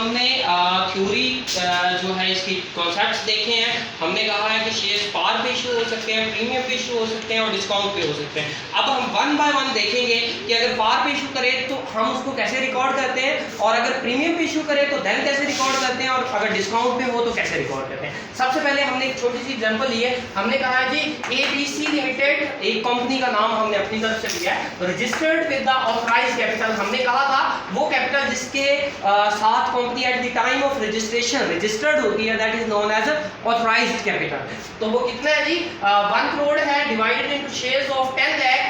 हमने थ्योरी जो है इसकी कॉन्सेप्ट्स देखे हैं। हमने कहा है कि शेयर्स पार पे इशू हो सकते हैं, प्रीमियम पे इशू हो सकते हैं और डिस्काउंट पे हो सकते हैं। अब हम वन बाय वन देखेंगे कि अगर पार पे इशू करें तो हम उसको कैसे रिकॉर्ड करते हैं, और अगर प्रीमियम पे इशू करें तो देन कैसे रिकॉर्ड करते हैं, और अगर डिस्काउंट पे हो तो कैसे रिकॉर्ड करते हैं। सबसे पहले हमने एक छोटी सी एग्जांपल ली है। हमने कहा है जी ABC लिमिटेड एक कंपनी का नाम हमने अपनी तरफ से लिया है, registered with the authorised capital. हमने कहा था वो कैपिटल जिसके साथ company at the time of registration registered होती है, that is known as authorised capital. तो वो कितना है जी 1 करोड़ है, divided into shares of 10 lakh,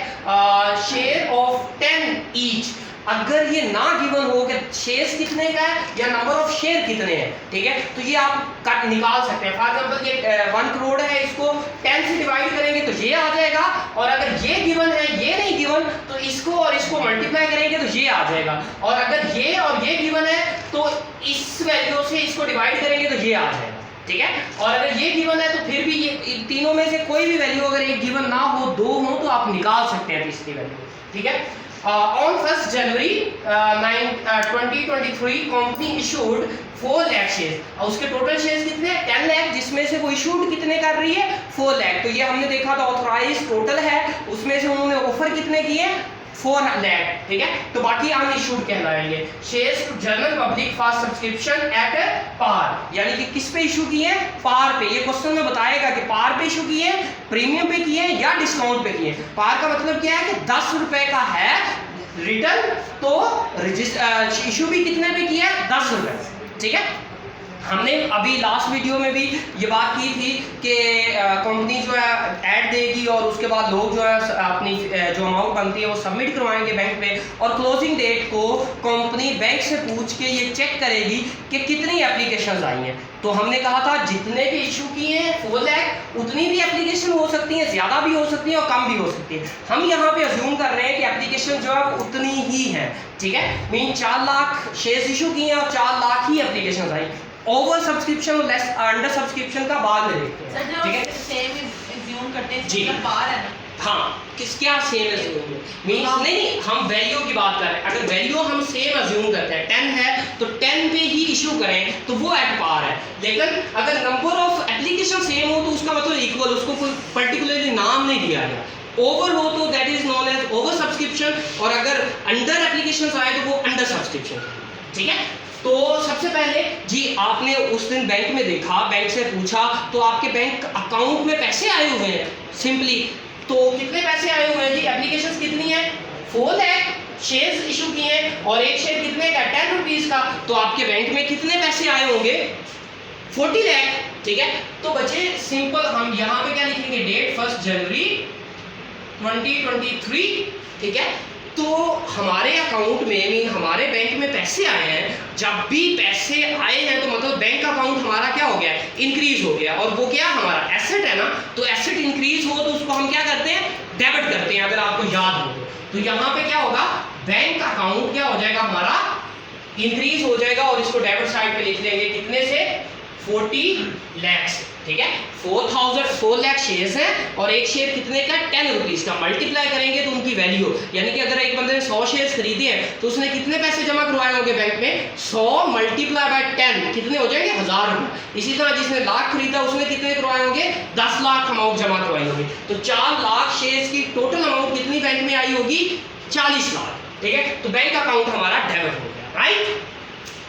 share of 10 each. अगर ये ना गिवन हो कि शेयर्स कितने का है या नंबर ऑफ शेयर कितने हैं, ठीक है, तो ये आप कट निकाल सकते हैं। फॉर एग्जांपल ये 1 करोड़ है, इसको 10 से डिवाइड करेंगे तो ये आ जाएगा, और अगर ये गिवन है ये नहीं गिवन तो इसको और इसको मल्टीप्लाई करेंगे तो ये आ जाएगा, और अगर ये और ये गिवन है तो इस वैल्यू से इसको डिवाइड करेंगे तो ये आ जाएगा, ठीक है। और अगर ये गिवन है तो फिर भी ये तीनों में से कोई भी वैल्यू अगर एक गिवन ना हो, दो हो, तो आप निकाल सकते हैं तीसरी वैल्यू, ठीक है। On 1st January 2023 company issued 4 lakh shares, और उसके टोटल शेयर्स कितने हैं 10 लाख, जिसमें से वो इशूड कितने कर रही है 4 लाख। तो ये हमने देखा था ऑथराइज टोटल है, उसमें से उन्होंने ऑफर कितने किए 4 लाख, ठीक है। तो बाकी अनइशूड कहलाएंगे। Shares to general public for subscription at par, यानी कि किस पे इशू किए पार पे। ये क्वेश्चन में बताएगा कि पार पे इशू किए, प्रीमियम पे किए या डिस्काउंट पे किए। पार का मतलब क्या है कि 10 रुपए का है रिटर्न, तो इशू भी कितने पे किया है 10 रुपए, ठीक है। हमने अभी लास्ट वीडियो में भी ये बात की थी कि कंपनी जो है ऐड देगी और उसके बाद लोग जो है अपनी जो अमाउंट बनती है वो सबमिट करवाएंगे बैंक में, और क्लोजिंग डेट को कंपनी बैंक से पूछ के ये चेक करेगी कि कितनी एप्लीकेशंस आई हैं। तो हमने कहा था जितने भी इशू किए हैं 4 लाख, उतनी भी एप्लीकेशन हो सकती है, ज़्यादा भी हो सकती है और कम भी हो सकती है। हम यहाँ पे अज्यूम कर रहे हैं कि एप्लीकेशन जो है उतनी ही है, ठीक है। मीन 4 लाख शेयर्स इशू किए हैं और 4 लाख ही एप्लीकेशन आई। ओवर सब्सक्रिप्शन और लेस अंडर सब्सक्रिप्शन का बाद में देखते हैं, ठीक है। सेम अज्यूम करते हैं जी पार है ना, हाँ किस क्या सेम अज्यूम मींस नहीं, हम वैल्यू की बात कर रहे हैं। अगर वैल्यू हम सेम अज्यूम करते हैं 10 है तो 10 पे ही इशू करें तो वो एट पार है। लेकिन अगर नंबर ऑफ एप्लीकेशन सेम हो तो उसका मतलब इक्वल, उसको कोई पर्टिकुलरली नाम नहीं दिया गया। ओवर हो तो that is known as over subscription, और अगर अंडर एप्लीकेशन आए तो वो अंडर सब्सक्रिप्शन, ठीक है। तो सबसे पहले जी आपने उस दिन बैंक में देखा, बैंक से पूछा तो आपके बैंक अकाउंट में पैसे आए हुए हैं सिंपली। तो कितने पैसे आए हुए हैं जी, एप्लीकेशंस कितनी है 4 लाख, शेयर्स इशू किए हैं, और एक शेयर कितने का 10 रुपीज का, तो आपके बैंक में कितने पैसे आए होंगे 40 लाख, ठीक है। तो बच्चे सिंपल हम यहाँ पे क्या लिखेंगे डेट 1 जनवरी 2023, ठीक है। तो हमारे अकाउंट में मीन हमारे बैंक में पैसे आए हैं, जब भी पैसे आए हैं तो मतलब बैंक अकाउंट हमारा क्या हो गया इंक्रीज हो गया, और वो क्या हमारा एसेट है ना, तो एसेट इंक्रीज हो तो उसको हम क्या करते हैं डेबिट करते हैं, अगर आपको याद हो तो यहाँ पे क्या होगा बैंक अकाउंट क्या हो जाएगा हमारा इंक्रीज हो जाएगा, और इसको डेबिट साइड पे लिख लेंगे कितने से 40 लाख से, ठीक है। 4 लाख शेयर्स हैं और एक शेयर कितने का 10 रुपीज का, मल्टीप्लाई करेंगे तो उनकी वैल्यू, यानी कि अगर एक बंदे ने 100 शेयर्स खरीदे हैं तो उसने कितने पैसे जमा करवाए होंगे बैंक में 100 मल्टीप्लाई बाय 10 कितने हो जाएंगे 1000 रुपये। इसी तरह जिसने लाख खरीदा उसने कितने करवाए होंगे 10 लाख अमाउंट जमा करवाई होगी। तो 4 लाख शेयर्स की टोटल अमाउंट कितनी बैंक में आई होगी 40 लाख, ठीक है। तो बैंक अकाउंट हमारा डेबिट हो गया, राइट।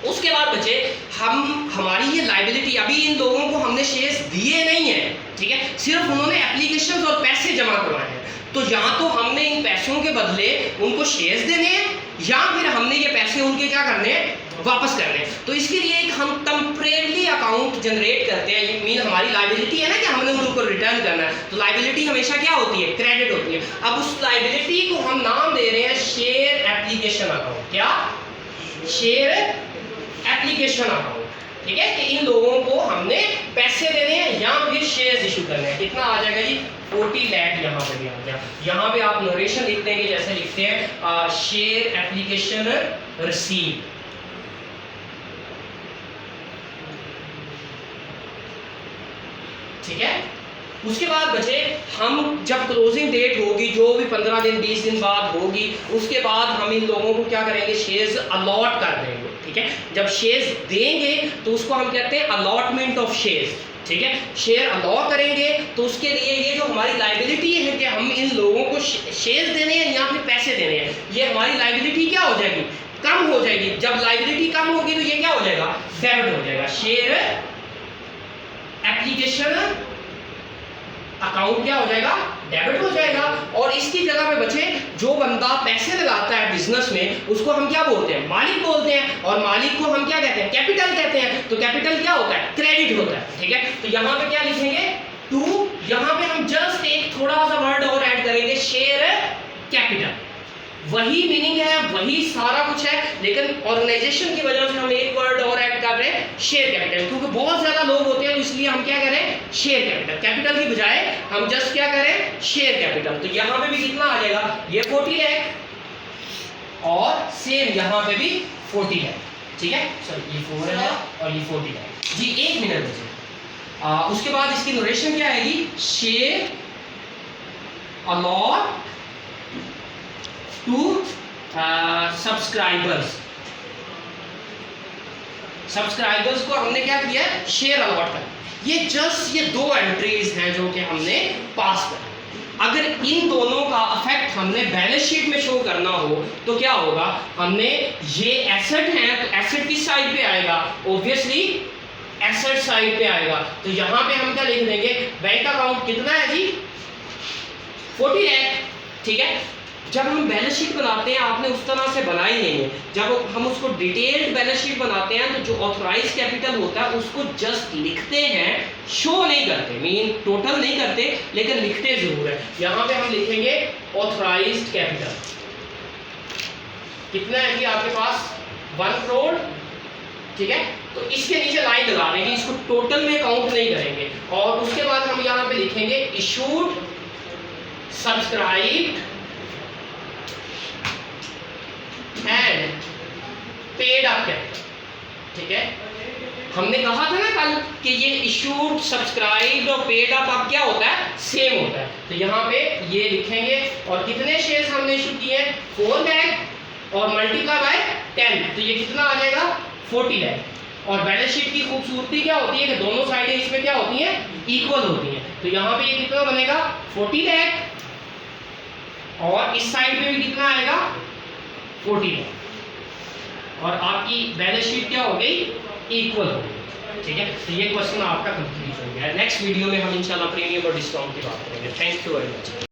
उसके बाद बचे हमारी ये लाइबिलिटी, अभी इन लोगों को हमने शेयर्स दिए नहीं है, ठीक है, सिर्फ उन्होंने एप्लीकेशंस और पैसे जमा करवाए हैं। तो या तो हमने इन पैसों के बदले उनको शेयर्स देने हैं, या फिर हमने ये पैसे उनके क्या करने हैं वापस करने हैं। तो इसके लिए एक हम टेम्परेरी अकाउंट जनरेट करते हैं, मीन हमारी लाइबिलिटी है ना कि हमने उनको रिटर्न करना है, तो लाइबिलिटी हमेशा क्या होती है क्रेडिट होती है। अब उस लाइबिलिटी को हम नाम दे रहे हैं शेयर एप्लीकेशन अकाउंट, क्या शेयर एप्लीकेशन अकाउंट, ठीक है। कि इन लोगों को हमने पैसे देने हैं या फिर शेयर्स इशू करने हैं। कितना आ जाएगा जी 40 लाख, यहाँ पे भी आ गया। यहाँ पे आप नोरेशन लिख देंगे जैसे लिखते हैं शेयर एप्लीकेशन रिसीव, ठीक है। उसके बाद बचे हम जब क्लोजिंग डेट होगी जो भी 15 दिन 20 दिन बाद होगी, उसके बाद हम इन लोगों को क्या करेंगे शेयर्स अलॉट कर देंगे, ठीक है। जब शेयर्स देंगे तो उसको हम कहते हैं अलॉटमेंट ऑफ शेयर्स, ठीक है। शेयर अलॉ करेंगे तो उसके लिए ये जो हमारी लाइबिलिटी है कि हम इन लोगों को शेयर्स देने हैं या फिर पैसे देने हैं, ये हमारी लाइबिलिटी क्या हो जाएगी, कम हो जाएगी। जब लाइबिलिटी कम होगी तो ये क्या हो जाएगा, डेबिट हो जाएगा। शेयर एप्लीकेशन अकाउंट क्या हो जाएगा, डेबिट हो जाएगा। और इसकी जगह पे बचे जो बंदा पैसे लगाता है बिजनेस में, उसको हम क्या बोलते हैं, मालिक बोलते हैं। और मालिक को हम क्या कहते हैं, कैपिटल कहते हैं। तो कैपिटल क्या होता है, क्रेडिट होता है, ठीक है। तो यहाँ पे क्या लिखेंगे, टू, यहाँ पे हम जस्ट एक थोड़ा सा वर्ड और ऐड करेंगे, शेयर कैपिटल। वही मीनिंग है, वही सारा कुछ है, लेकिन ऑर्गेनाइजेशन की वजह से हम एक वर्ड और ऐड कर रहे हैं, शेयर कैपिटल। क्योंकि बहुत ज्यादा लोग होते हैं तो इसलिए हम क्या करें, शेयर कैपिटल। कैपिटल की बजाय हम जस्ट क्या करें, शेयर कैपिटल। तो यहाँ पे भी कितना आ जाएगा, ये 40 लाख और सेम यहाँ पे भी 40 लाख, ठीक है। सॉरी ये 4 है और ये 40 लाख जी। 1 मिनट मुझे उसके बाद इसकी नोरेशन क्या आएगी, share allot to subscribers. Subscribers को हमने क्या किया, शेयर अलॉट कर। ये जस्ट ये 2 एंट्रीज हैं जो कि हमने पास कर। अगर इन दोनों का इफेक्ट हमने बैलेंस शीट में शो करना हो तो क्या होगा, हमने ये एसेट हैं तो एसेट किस साइड पे आएगा, ऑब्वियसली एसेट साइड पे आएगा। तो यहाँ पे हम क्या लिख देंगे, बैंक अकाउंट कितना है जी, 40 लाख, ठीक है। जब हम बैलेंस शीट बनाते हैं, आपने उस तरह से बनाई नहीं है, जब हम उसको डिटेल्ड बैलेंस शीट बनाते हैं तो जो ऑथराइज कैपिटल होता है उसको जस्ट लिखते हैं, शो नहीं करते, मीन टोटल नहीं करते, लेकिन लिखते जरूर है। यहाँ पे हम लिखेंगे ऑथराइज्ड कैपिटल कितना है जी आपके पास, 1 करोड़, ठीक है। तो इसके नीचे लाइन लगा देंगे, इसको टोटल में काउंट नहीं करेंगे। और उसके बाद हम यहाँ पे लिखेंगे issued, subscribed and paid up capital, ठीक है। हमने कहा था ना कल कि ये इशूड, सब्सक्राइब्ड और पेड अप अब क्या होता है, सेम होता है। तो यहाँ पे ये लिखेंगे और कितने शेयर्स हमने इशू किए हैं, 4 लाख और मल्टीप्लाई बाय 10, तो ये कितना आ जाएगा, 40 लाख। और बैलेंस शीट की खूबसूरती क्या होती है कि दोनों साइडें इसमें क्या होती हैं, इक्वल होती हैं। तो यहाँ पे ये कितना बनेगा, 40 लाख और इस साइड पे भी कितना आएगा, 40 लाख। और आपकी बैलेंस शीट क्या हो गई, इक्वल हो गई, ठीक है। तो ये क्वेश्चन आपका कंप्लीट हो गया। नेक्स्ट वीडियो में हम इंशाल्लाह प्रीमियम और डिस्काउंट की बात करेंगे। Thank you very much.